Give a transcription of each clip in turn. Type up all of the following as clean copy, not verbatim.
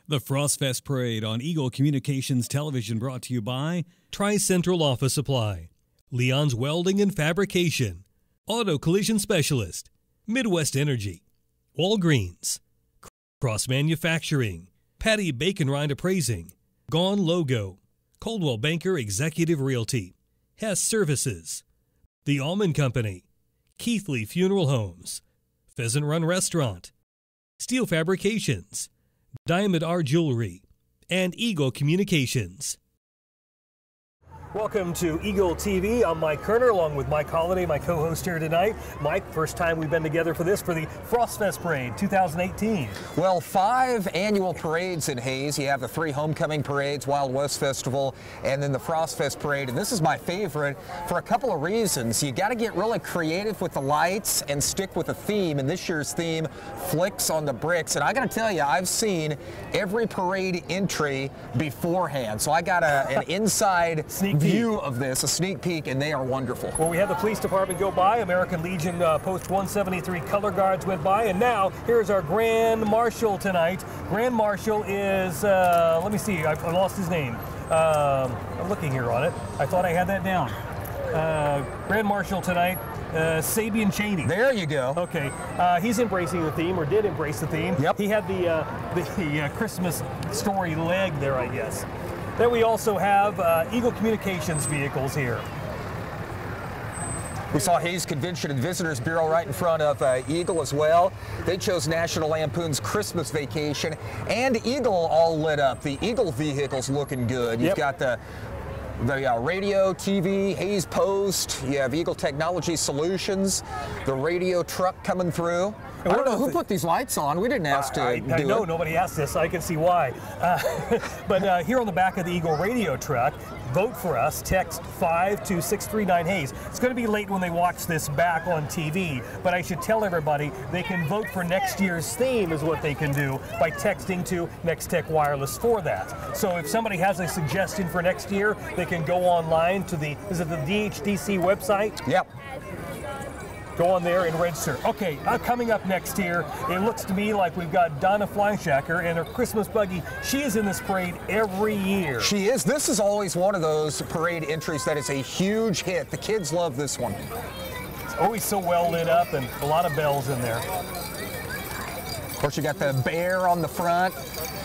The Frostfest Parade on Eagle Communications Television brought to you by Tri-Central Office Supply, Leon's Welding and Fabrication, Auto Collision Specialist, Midwest Energy, Walgreens, Cross Manufacturing, Patty Bacon Rind Appraising, Gone Logo, Coldwell Banker Executive Realty, Hess Services, the Auman Company, Keithley Funeral Homes, Pheasant Run Restaurant, Steel Fabrications, Diamond R Jewelry, and Eagle Communications. Welcome to Eagle TV. I'm Mike Kerner, along with Mike Holliday, my co-host here tonight. Mike, first time we've been together for this, for the Frostfest Parade 2018. Well, 5 annual parades in Hayes. You have the 3 homecoming parades, Wild West Festival, and then the Frostfest Parade. And this is my favorite for a couple of reasons. You got to get really creative with the lights and stick with a theme. And this year's theme, Flicks on the Bricks. And I got to tell you, I've seen every parade entry beforehand. So I got an inside view of this, a sneak peek, and they are wonderful. Well, we had the police department go by, American Legion Post 173 color guards went by, and now here's our Grand Marshal tonight. Grand Marshal is, let me see, I lost his name. I'm looking here on it. I thought I had that down. Grand Marshal tonight, Sabian Cheney. There you go. Okay, he's embracing the theme, or did embrace the theme. Yep. He had the Christmas story leg there, I guess. Then we also have Eagle Communications vehicles here. We saw Hayes Convention and Visitors Bureau right in front of Eagle as well. They chose National Lampoon's Christmas Vacation, and Eagle all lit up. The Eagle vehicles looking good. You've got the radio, TV, Hayes Post, you have Eagle Technology Solutions, the radio truck coming through. I don't know who put these lights on. We didn't ask to do it. I know, nobody asked this. I can see why. But here on the back of the Eagle radio truck, vote for us. Text 5 to 639 Hayes. It's going to be late when they watch this back on TV, but I should tell everybody they can vote for next year's theme is what they can do by texting to Next Tech Wireless for that. So if somebody has a suggestion for next year, they can go online to the DHDC website? Yep. Go on there and register. Okay, coming up next here, it looks to me like we've got Donna Fleischacker and her Christmas buggy. She is in this parade every year. She is. This is always one of those parade entries that is a huge hit. The kids love this one. It's always so well lit up and a lot of bells in there. Of course, you got the bear on the front.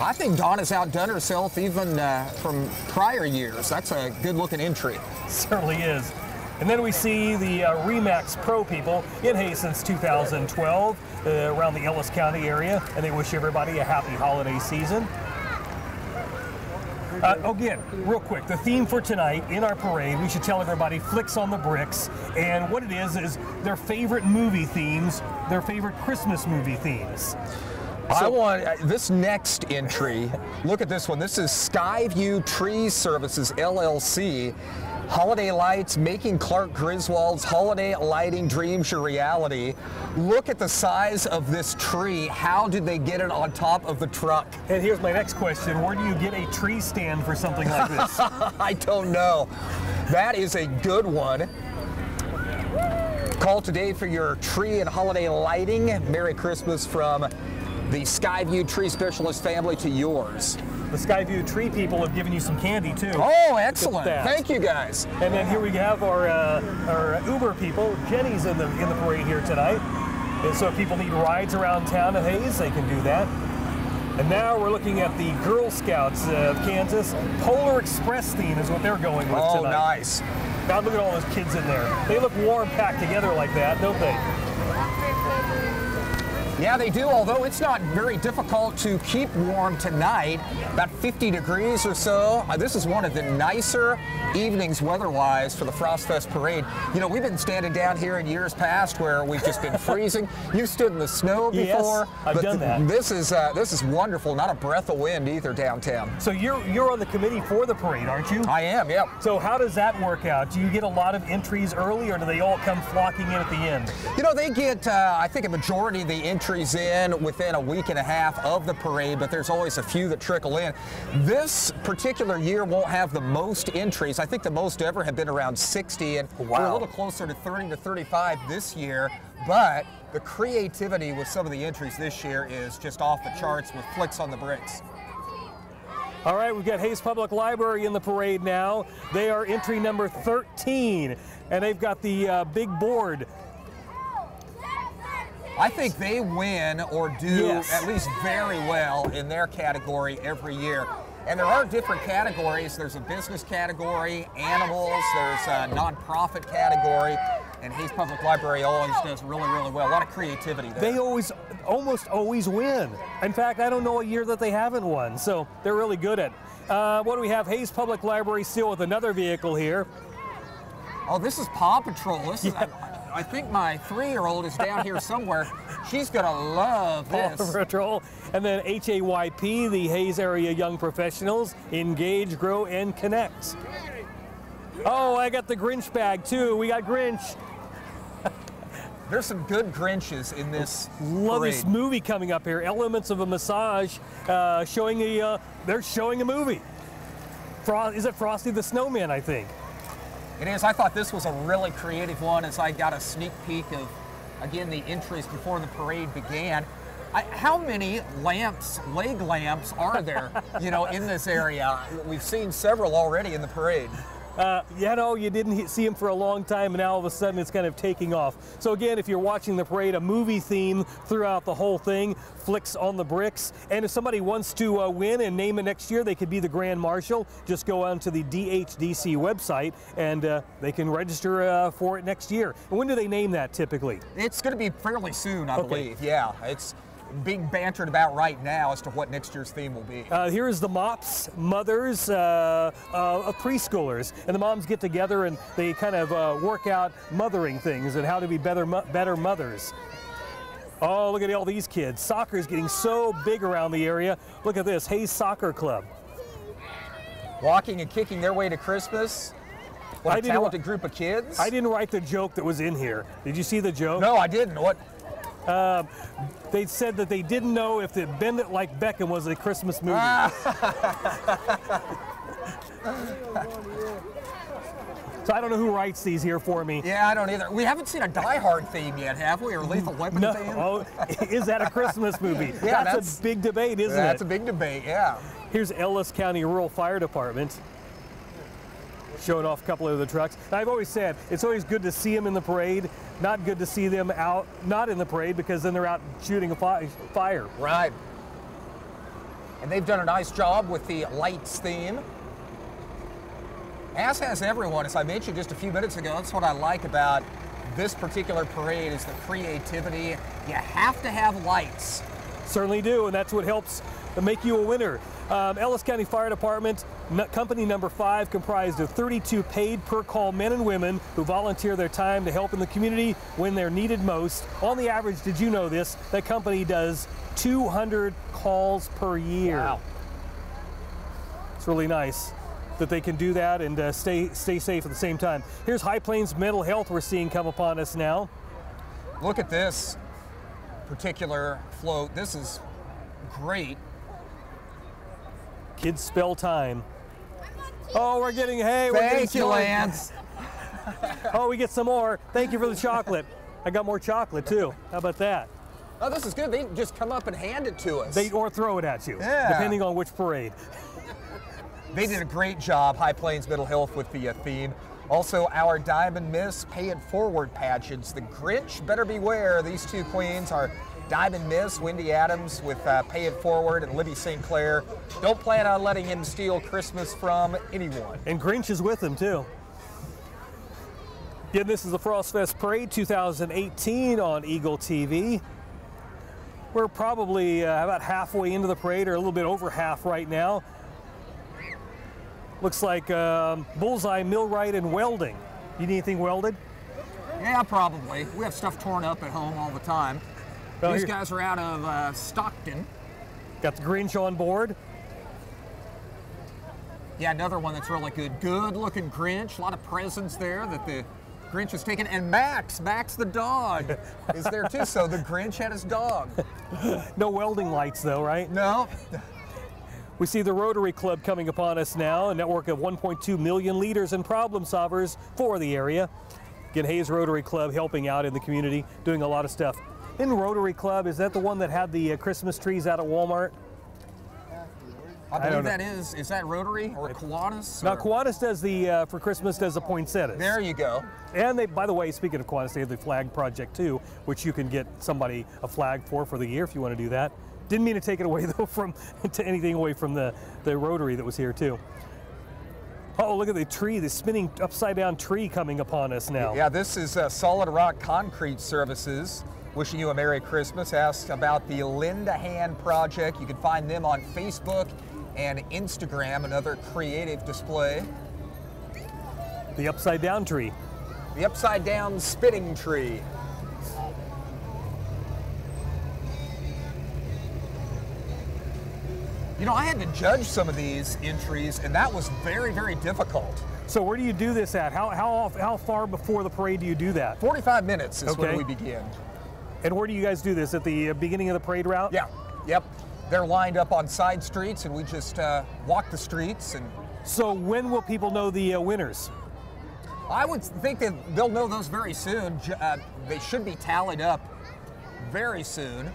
I think Donna's outdone herself even from prior years. That's a good-looking entry. Certainly is. And then we see the Remax Pro people in Hayes since 2012 around the Ellis County area, and they wish everybody a happy holiday season. Again, real quick, the theme for tonight in our parade, we should tell everybody, Flicks on the Bricks, and what it is their favorite movie themes, their favorite Christmas movie themes. I want this next entry. Look at this one. This is Skyview Tree Services, LLC. Holiday lights, making Clark Griswold's holiday lighting dreams your reality. Look at the size of this tree. How did they get it on top of the truck? And here's my next question. Where do you get a tree stand for something like this? I don't know. That is a good one. Call today for your tree and holiday lighting. Merry Christmas from the Skyview Tree Specialist family to yours. The Skyview Tree people have given you some candy too. Oh, excellent! Thank you, guys. And then here we have our Uber people. Jenny's in the parade here tonight, and so if people need rides around town at Hayes, they can do that. And now we're looking at the Girl Scouts of Kansas. Polar Express theme is what they're going with tonight. Oh, nice! Now look at all those kids in there. They look warm, packed together like that, don't they? Yeah, they do, although it's not very difficult to keep warm tonight, about 50 degrees or so. This is one of the nicer evenings weather-wise for the Frostfest Parade. You know, we've been standing down here in years past where we've just been freezing. You've stood in the snow before. Yes, I've done that. This is wonderful, not a breath of wind either downtown. So you're on the committee for the parade, aren't you? I am, yep. So how does that work out? Do you get a lot of entries early, or do they all come flocking in at the end? You know, they get, I think, a majority of the entries in within a week and a half of the parade, but there's always a few that trickle in. This particular year won't have the most entries. I think the most ever have been around 60, and we're a little closer to 30 to 35 this year, but the creativity with some of the entries this year is just off the charts with Flicks on the Bricks. All right, we've got Hayes Public Library in the parade now. They are entry number 13, and they've got the big board. I think they win or do at least very well in their category every year. And there are different categories. There's a business category, animals, there's a nonprofit category, and Hayes Public Library always does really, really well. A lot of creativity there. They almost always win. In fact, I don't know a year that they haven't won, so they're really good at it. What do we have? Hayes Public Library still with another vehicle here. Oh, this is Paw Patrol. This is, I think my 3-year-old is down here somewhere. She's going to love this. Paw Patrol. And then HAYP, the Hayes Area Young Professionals, Engage, Grow, and Connect. Oh, I got the Grinch bag, too. We got Grinch. There's some good Grinches in this Love parade. this movie coming up here. Elements of a Massage, they're showing a movie. Is it Frosty the Snowman, I think? It is. I thought this was a really creative one as I got a sneak peek of, again, the entries before the parade began. How many lamps, leg lamps, are there, in this area? We've seen several already in the parade. You didn't see him for a long time, and now all of a sudden it's kind of taking off. So again, if you're watching the parade, a movie theme throughout the whole thing, Flicks on the Bricks. And if somebody wants to win and name it next year, they could be the Grand Marshal. Just go on to the DHDC website, and they can register for it next year. And when do they name that typically? It's going to be fairly soon, I believe. Yeah, it's being bantered about right now as to what next year's theme will be. Here's the MOPS, mothers of preschoolers, and the moms get together and they kind of work out mothering things and how to be better mothers. Oh, look at all these kids. Soccer is getting so big around the area. Look at this, Hayes Soccer Club. Walking and kicking their way to Christmas. What a talented group of kids. I didn't write the joke that was in here. Did you see the joke? No, I didn't. What? They said that they didn't know if the Bend It Like Beckham was a Christmas movie. So I don't know who writes these here for me. Yeah, I don't either. We haven't seen a Die Hard theme yet, have we? Or Lethal Weapon theme? Oh, is that a Christmas movie? Yeah, that's a big debate, isn't it? That's a big debate, yeah. Here's Ellis County Rural Fire Department, showing off a couple of the trucks. I've always said it's always good to see them in the parade, not good to see them out, not in the parade, because then they're out shooting a fire. Right. And they've done a nice job with the lights theme. As has everyone, as I mentioned just a few minutes ago. That's what I like about this particular parade is the creativity. You have to have lights. Certainly do, and that's what helps make you a winner. Ellis County Fire Department, company number 5, comprised of 32 paid per call men and women who volunteer their time to help in the community when they're needed most. On the average, did you know this? That company does 200 calls per year. Wow. It's really nice that they can do that and stay safe at the same time. Here's High Plains Mental Health we're seeing come upon us now. Look at this particular float. This is great. Kids spell time. Oh, we're getting, hey, we're Thank getting you, Lance. Oh, we get some more. Thank you for the chocolate. I got more chocolate too. How about that? Oh, this is good. They just come up and hand it to us. Or throw it at you, yeah, depending on which parade. They did a great job, High Plains Mental Health, with the theme. Also, our Diamond Miss Pay It Forward pageants. The Grinch Better Beware. These two queens are Diamond Miss, Wendy Adams with Pay It Forward, and Libby St. Clair. Don't plan on letting him steal Christmas from anyone. And Grinch is with him, too. Again, this is the Frost Fest Parade 2018 on Eagle TV. We're probably about halfway into the parade, or a little bit over half right now. Looks like Bullseye, Millwright, and Welding. You need anything welded? Yeah, probably. We have stuff torn up at home all the time. These guys are out of Stockton. Got the Grinch on board. Yeah, another one that's really good. Good-looking Grinch. A lot of presents there that the Grinch has taken. And Max the dog, is there too. So the Grinch had his dog. No welding lights, though, right? No. We see the Rotary Club coming upon us now, a network of 1.2 million leaders and problem solvers for the area. Again, Hayes Rotary Club helping out in the community, doing a lot of stuff. In Rotary Club, is that the one that had the Christmas trees out at Walmart? I believe that is that Rotary or Kiwanis? Now Kiwanis does the, for Christmas, does the poinsettias. There you go. And they, by the way, speaking of Kiwanis, they have the flag project too, which you can get somebody a flag for the year if you want to do that. Didn't mean to take it away though to anything away from the Rotary that was here too. Oh, look at the tree, the spinning upside down tree coming upon us now. Yeah, this is Solid Rock Concrete Services. Wishing you a Merry Christmas. Ask about the Linda Hand Project. You can find them on Facebook and Instagram, another creative display. The upside down tree. The upside down spinning tree. You know, I had to judge some of these entries, and that was very, very difficult. So where do you do this at? How far before the parade do you do that? 45 minutes is when we begin. And where do you guys do this? At the beginning of the parade route? Yeah, yep. They're lined up on side streets, and we just walk the streets. And so when will people know the winners? I would think that they'll know those very soon. They should be tallied up very soon.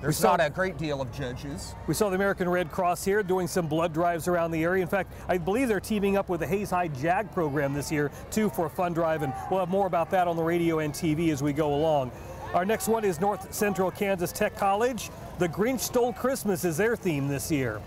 There's not a great deal of judges. We saw the American Red Cross here doing some blood drives around the area. In fact, I believe they're teaming up with the Hayes High JAG program this year, too, for a fun drive, and we'll have more about that on the radio and TV as we go along. Our next one is North Central Kansas Tech College. The Grinch Stole Christmas is their theme this year.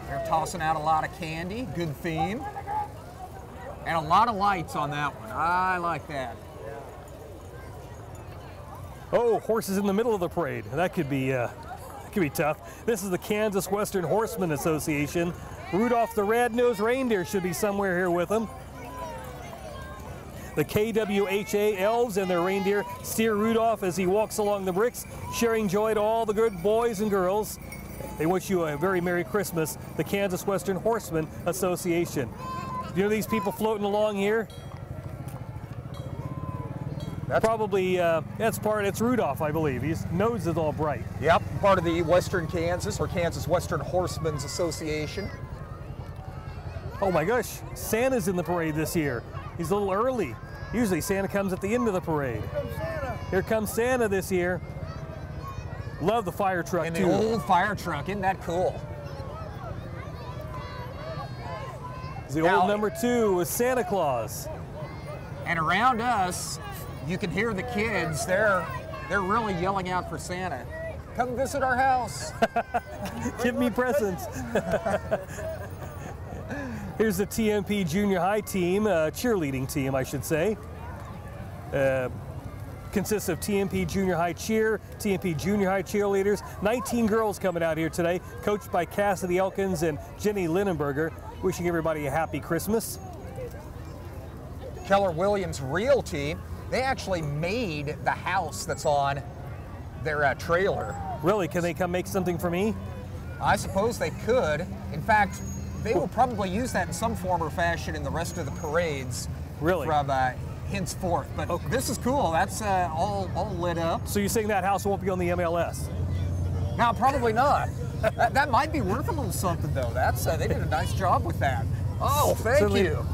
They're tossing out a lot of candy, good theme. And a lot of lights on that one. I like that. Oh, horses in the middle of the parade. That could be tough. This is the Kansas Western Horsemen Association. Rudolph the Red-Nosed Reindeer should be somewhere here with them. The KWHA elves and their reindeer steer Rudolph as he walks along the bricks, sharing joy to all the good boys and girls. They wish you a very Merry Christmas, the Kansas Western Horsemen Association. You know these people floating along here? It's Rudolph, I believe. His nose is all bright. Yep, part of the Western Kansas or Kansas Western Horsemen's Association. Oh my gosh, Santa's in the parade this year. He's a little early. Usually Santa comes at the end of the parade. Here comes Santa. Here comes Santa this year. Love the fire truck and too. And the old fire truck, isn't that cool? The old number 2 is Santa Claus. And around us, you can hear the kids. They're really yelling out for Santa. Come visit our house. Give me presents. Here's the TMP Junior High team, cheerleading team, I should say. Consists of TMP Junior High cheer, TMP Junior High cheerleaders. 19 girls coming out here today, coached by Cassidy Elkins and Jenny Linnenberger. Wishing everybody a happy Christmas. Keller Williams Realty, they actually made the house that's on their trailer. Really? Can they come make something for me? I suppose they could. In fact, they will probably use that in some form or fashion in the rest of the parades. Really? From henceforth. But this is cool. That's all lit up. So you're saying that house won't be on the MLS? No, probably not. that might be worth a little something, though. That's they did a nice job with that. Oh, thank you.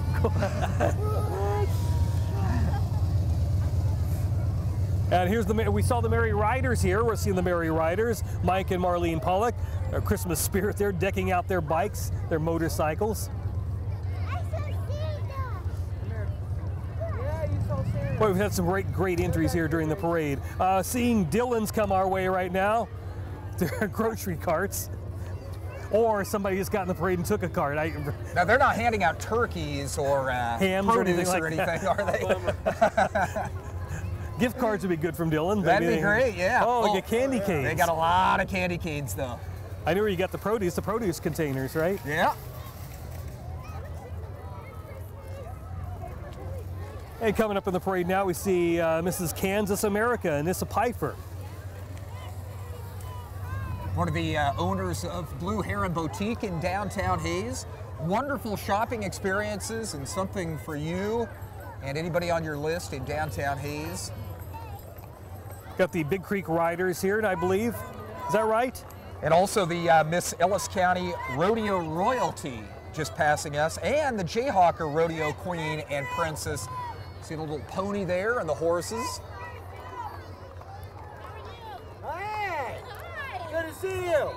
And here's we saw the Merry Riders here. We're seeing the Merry Riders, Mike and Marlene Pollock, their Christmas spirit there, decking out their bikes, their motorcycles. Boy, we've had some great entries here during the parade. Seeing Dillons come our way right now. Their grocery carts. Or somebody just got in the parade and took a cart. Now, they're not handing out turkeys or hams produce or anything, are they? Gift cards would be good from Dillon. That'd be great, yeah. Oh, look at candy canes. They got a lot of candy canes, though. I know where you got the produce containers, right? Yeah. And coming up in the parade now, we see Mrs. Kansas America, Anissa Pfeiffer. One of the owners of Blue Heron Boutique in downtown Hayes. Wonderful shopping experiences and something for you and anybody on your list in downtown Hayes. Got the Big Creek Riders here, I believe. Is that right? And also the Miss Ellis County Rodeo Royalty just passing us, and the Jayhawker Rodeo Queen and Princess. See the little pony there and the horses. Hey! Good to see you.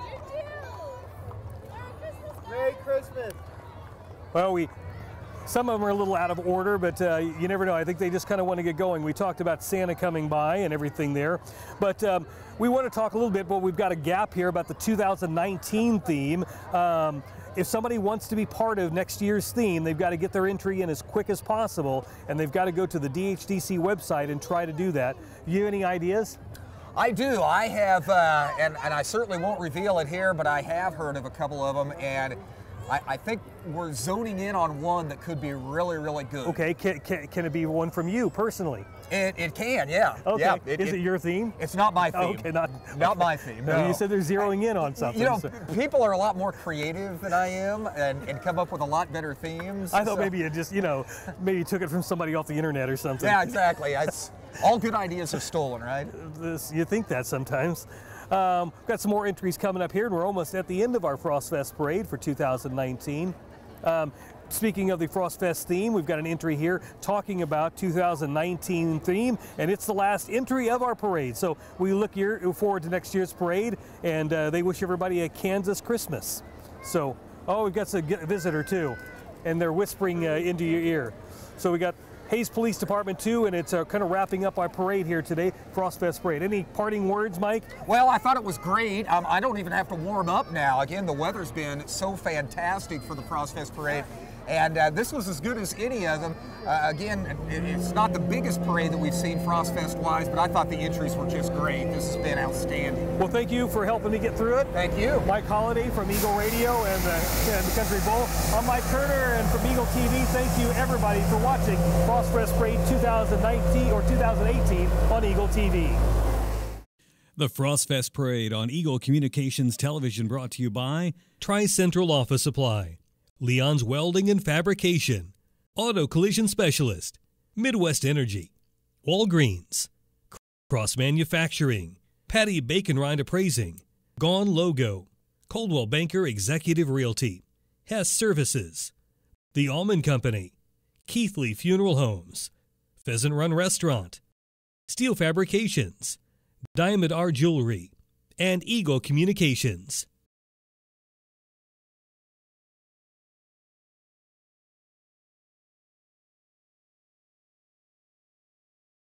Well, some of them are a little out of order, but you never know. I think they just kind of want to get going. We talked about Santa coming by and everything there, but we want to talk a little bit, but we've got a gap here about the 2019 theme. If somebody wants to be part of next year's theme, they've got to get their entry in as quick as possible, and they've got to go to the DHDC website and try to do that. You have any ideas? I do. I have, and I certainly won't reveal it here, but I have heard of a couple of them, and I think we're zoning in on one that could be really, really good. Okay, can it be one from you personally? It can, yeah. Okay. Yeah, Is it your theme? It's not my theme. Oh, okay, not my theme. No. You said they're zeroing in on something. You know, people are a lot more creative than I am, and come up with a lot better themes. I thought maybe you just, maybe you took it from somebody off the internet or something. Yeah, exactly. All good ideas are stolen, right? You think that sometimes. Got some more entries coming up here, and we're almost at the end of our Frost Fest parade for 2019. Speaking of the Frost Fest theme, we've got an entry here talking about 2019 theme, and it's the last entry of our parade. So we look forward to next year's parade, and they wish everybody a Kansas Christmas. So, we've got a visitor too, and they're whispering into your ear. So we got Hayes Police Department too, and it's kind of wrapping up our parade here today, Frost Fest parade. Any parting words, Mike? Well, I thought it was great. I don't even have to warm up now. Again, the weather's been so fantastic for the Frost Fest parade. And this was as good as any of them. Again, it's not the biggest parade that we've seen Frost Fest-wise, but I thought the entries were just great. This has been outstanding. Well, thank you for helping me get through it. Thank you. Mike Holliday from Eagle Radio and the Country Bowl. I'm Mike Kerner, and from Eagle TV, thank you everybody for watching Frost Fest Parade 2019 or 2018 on Eagle TV. The Frost Fest Parade on Eagle Communications Television brought to you by Tri-Central Office Supply, Leon's Welding and Fabrication, Auto Collision Specialist, Midwest Energy, Walgreens, Cross Manufacturing, Patty Bacon Rind Appraising, Gone Logo, Coldwell Banker Executive Realty, Hess Services, The Auman Company, Keithley Funeral Homes, Pheasant Run Restaurant, Steel Fabrications, Diamond R Jewelry, and Eagle Communications.